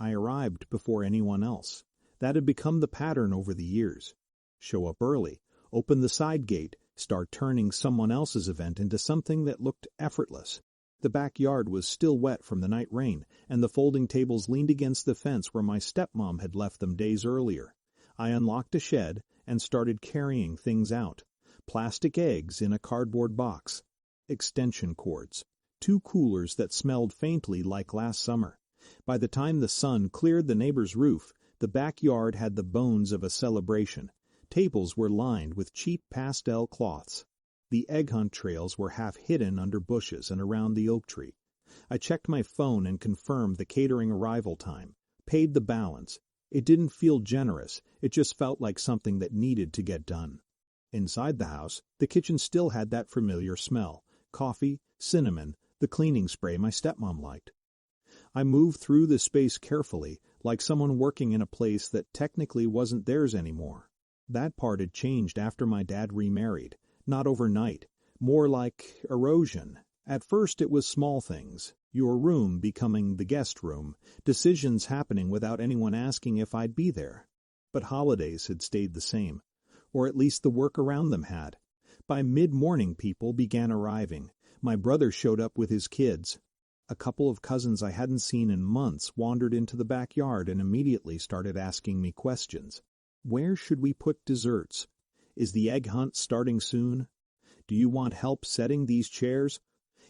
I arrived before anyone else. That had become the pattern over the years. Show up early, open the side gate, start turning someone else's event into something that looked effortless. The backyard was still wet from the night rain, and the folding tables leaned against the fence where my stepmom had left them days earlier. I unlocked a shed and started carrying things out. Plastic eggs in a cardboard box, extension cords, 2 coolers that smelled faintly like last summer. By the time the sun cleared the neighbor's roof, the backyard had the bones of a celebration. Tables were lined with cheap pastel cloths. The egg hunt trails were half hidden under bushes and around the oak tree. I checked my phone and confirmed the catering arrival time, paid the balance. It didn't feel generous, it just felt like something that needed to get done. Inside the house, the kitchen still had that familiar smell: coffee, cinnamon, the cleaning spray my stepmom liked. I moved through the space carefully, like someone working in a place that technically wasn't theirs anymore. That part had changed after my dad remarried. Not overnight, more like erosion. At first it was small things, your room becoming the guest room, decisions happening without anyone asking if I'd be there. But holidays had stayed the same, or at least the work around them had. By mid-morning people began arriving. My brother showed up with his kids. A couple of cousins I hadn't seen in months wandered into the backyard and immediately started asking me questions. Where should we put desserts? Is the egg hunt starting soon? Do you want help setting these chairs?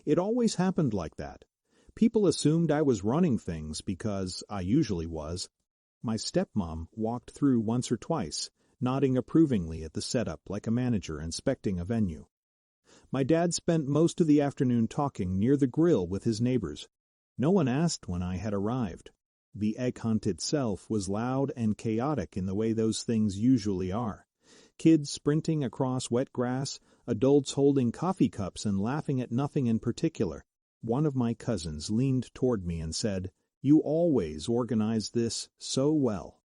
It always happened like that. People assumed I was running things because I usually was. My stepmom walked through once or twice, nodding approvingly at the setup like a manager inspecting a venue. My dad spent most of the afternoon talking near the grill with his neighbors. No one asked when I had arrived. The egg hunt itself was loud and chaotic in the way those things usually are. Kids sprinting across wet grass, adults holding coffee cups and laughing at nothing in particular. One of my cousins leaned toward me and said, "You always organize this so well."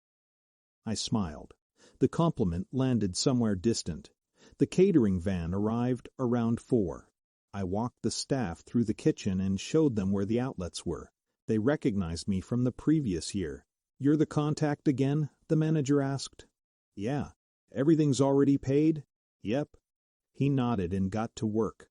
I smiled. The compliment landed somewhere distant. The catering van arrived around 4. I walked the staff through the kitchen and showed them where the outlets were. They recognized me from the previous year. "You're the contact again?" the manager asked. "Yeah." "Everything's already paid?" "Yep." He nodded and got to work.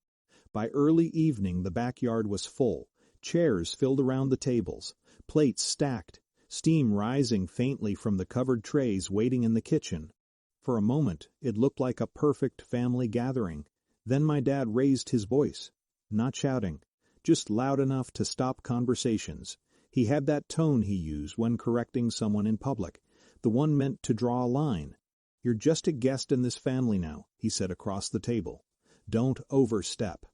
By early evening the backyard was full, chairs filled around the tables, plates stacked, steam rising faintly from the covered trays waiting in the kitchen. For a moment it looked like a perfect family gathering. Then my dad raised his voice, not shouting, just loud enough to stop conversations. He had that tone he used when correcting someone in public, the one meant to draw a line. "You're just a guest in this family now," he said across the table. "Don't overstep."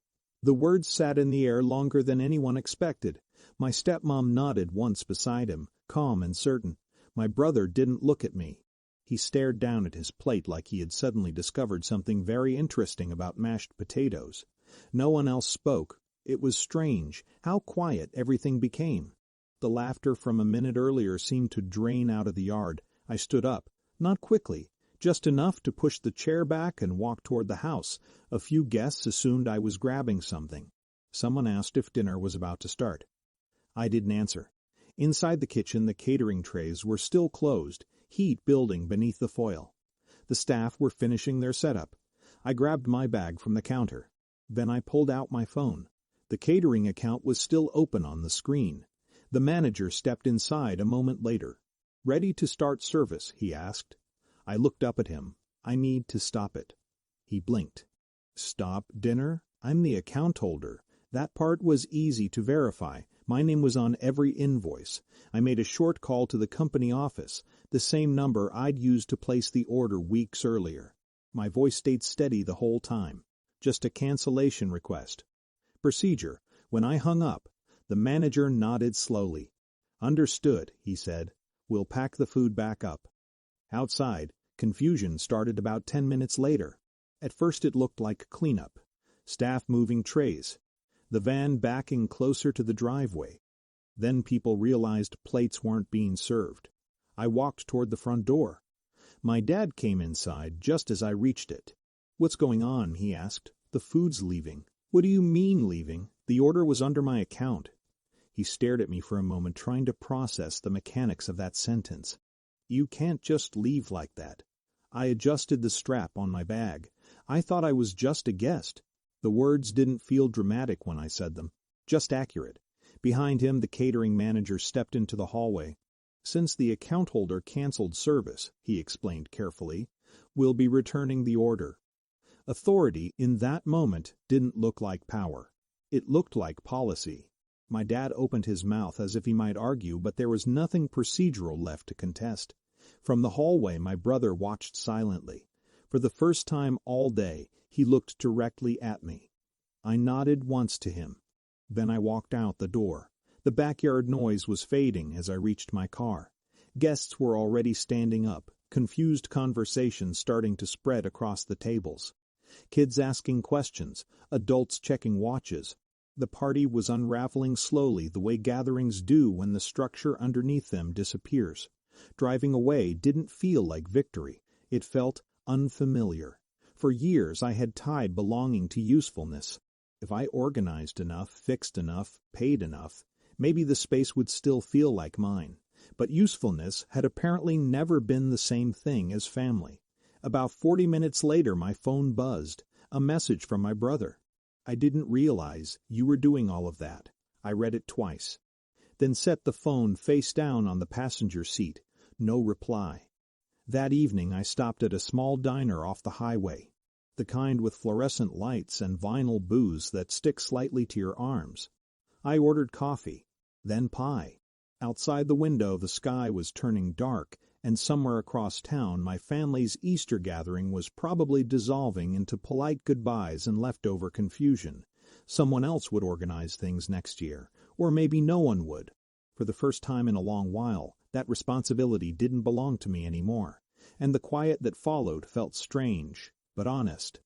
The words sat in the air longer than anyone expected. My stepmom nodded once beside him, calm and certain. My brother didn't look at me. He stared down at his plate like he had suddenly discovered something very interesting about mashed potatoes. No one else spoke. It was strange how quiet everything became. The laughter from a minute earlier seemed to drain out of the yard. I stood up, not quickly, just enough to push the chair back and walk toward the house. A few guests assumed I was grabbing something. Someone asked if dinner was about to start. I didn't answer. Inside the kitchen, the catering trays were still closed, heat building beneath the foil. The staff were finishing their setup. I grabbed my bag from the counter. Then I pulled out my phone. The catering account was still open on the screen. The manager stepped inside a moment later. "Ready to start service?" he asked. I looked up at him. "I need to stop it." He blinked. "Stop dinner? I'm the account holder." That part was easy to verify. My name was on every invoice. I made a short call to the company office, the same number I'd used to place the order weeks earlier. My voice stayed steady the whole time. "Just a cancellation request." Procedure. When I hung up, the manager nodded slowly. "Understood," he said. "We'll pack the food back up." Outside, confusion started about 10 minutes later. At first it looked like cleanup. Staff moving trays. The van backing closer to the driveway. Then people realized plates weren't being served. I walked toward the front door. My dad came inside just as I reached it. "What's going on?" he asked. "The food's leaving." "What do you mean leaving? The order was under my account." He stared at me for a moment, trying to process the mechanics of that sentence. You can't just leave like that. I adjusted the strap on my bag. I thought I was just a guest. The words didn't feel dramatic when I said them, just accurate. Behind him, the catering manager stepped into the hallway. Since the account holder canceled service, he explained carefully, we'll be returning the order. Authority in that moment didn't look like power. It looked like policy. My dad opened his mouth as if he might argue, but there was nothing procedural left to contest. From the hallway, my brother watched silently. For the first time all day, he looked directly at me. I nodded once to him. Then I walked out the door. The backyard noise was fading as I reached my car. Guests were already standing up, confused conversation starting to spread across the tables. Kids asking questions, adults checking watches. The party was unraveling slowly the way gatherings do when the structure underneath them disappears. Driving away didn't feel like victory. It felt unfamiliar. For years I had tied belonging to usefulness. If I organized enough, fixed enough, paid enough, maybe the space would still feel like mine. But usefulness had apparently never been the same thing as family. About 40 minutes later my phone buzzed. A message from my brother. I didn't realize you were doing all of that. I read it twice. Then set the phone face down on the passenger seat. No reply. That evening I stopped at a small diner off the highway. The kind with fluorescent lights and vinyl booths that stick slightly to your arms. I ordered coffee, then pie. Outside the window the sky was turning dark, and somewhere across town my family's Easter gathering was probably dissolving into polite goodbyes and leftover confusion. Someone else would organize things next year, or maybe no one would. For the first time in a long while, that responsibility didn't belong to me anymore, and the quiet that followed felt strange, but honest.